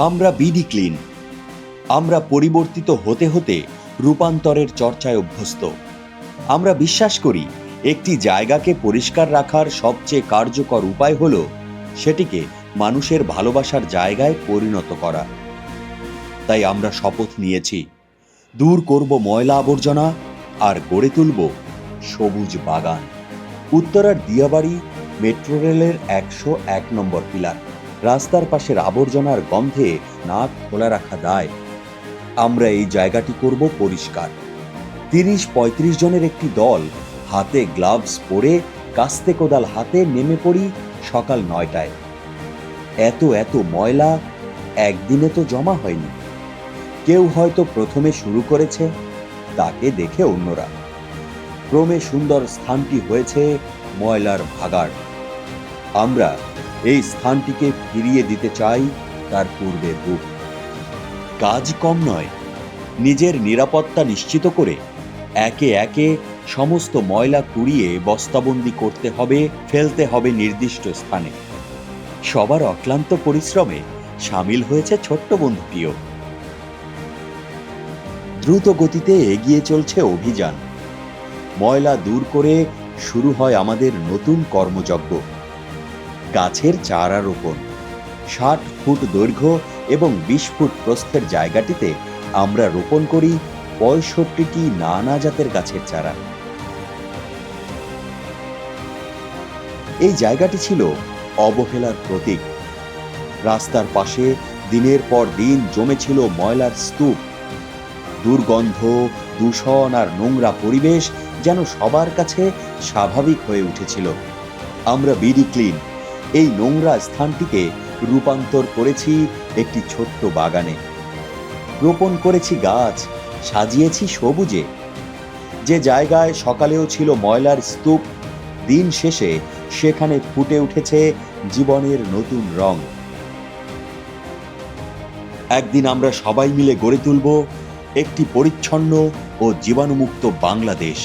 আমরা BD clean. আমরা পরিবর্তিত হতে হতে রূপান্তরের চর্চায় অভ্যস্ত। আমরা বিশ্বাস করি একটি জায়গাকে পরিষ্কার রাখার সবচেয়ে কার্যকর উপায় হল সেটিকে মানুষের ভালোবাসার জায়গায় পরিণত করা। তাই আমরা শপথ নিয়েছি, দূর করব ময়লা আবর্জনা আর গড়ে তুলব সবুজ বাগান। উত্তরার দিয়াবাড়ি মেট্রো রেলের 101 নম্বর পিলার। রাস্তার পাশের আবর্জনার গন্ধে নাক খোলা রাখা দায়। আমরা এই জায়গাটি করব পরিষ্কার। 30-35 জনের একটি দল হাতে গ্লাভস পরে কাস্তে কোদাল হাতে নেমে পড়ি সকাল 9টায়। এত ময়লা একদিনে তো জমা হয়নি। কেউ হয়তো প্রথমে শুরু করেছে, তাকে দেখে অন্যরা। ক্রমে সুন্দর স্থানটি হয়েছে ময়লার ভাগাড়। আমরা এই স্থানটিকে ফিরিয়ে দিতে চাই তার পূর্বের রূপ। কাজ কম নয়, নিজের নিরাপত্তা নিশ্চিত করে একে একে সমস্ত ময়লা কুড়িয়ে বস্তাবন্দি করতে হবে, ফেলতে হবে নির্দিষ্ট স্থানে। সবার অক্লান্ত পরিশ্রমে সামিল হয়েছে ছোট্ট বন্ধুটিও। দ্রুত গতিতে এগিয়ে চলছে অভিযান। ময়লা দূর করে শুরু হয় আমাদের নতুন কর্মযজ্ঞ। গাছের চারা রোপণ। 60 ফুট দৈর্ঘ্য এবং 20 ফুট প্রস্থের জায়গাটিতে আমরা রোপণ করি 65টি নানা জাতের গাছের চারা। এই জায়গাটি ছিল অবহেলার প্রতীক। রাস্তার পাশে দিনের পর দিন জমেছিল ময়লার স্তূপ। দুর্গন্ধ, দূষণ আর নোংরা পরিবেশ যেন সবার কাছে স্বাভাবিক হয়ে উঠেছিল। আমরা বিডি ক্লিন এই নোংরা স্থানটিকে রূপান্তর করেছি একটি ছোট্ট বাগানে। রোপণ করেছি গাছ, সাজিয়েছি সবুজে। যে জায়গায় সকালেও ছিল ময়লার স্তূপ, দিন শেষে সেখানে ফুটে উঠেছে জীবনের নতুন রং। একদিন আমরা সবাই মিলে গড়ে তুলব একটি পরিচ্ছন্ন ও জীবাণুমুক্ত বাংলাদেশ।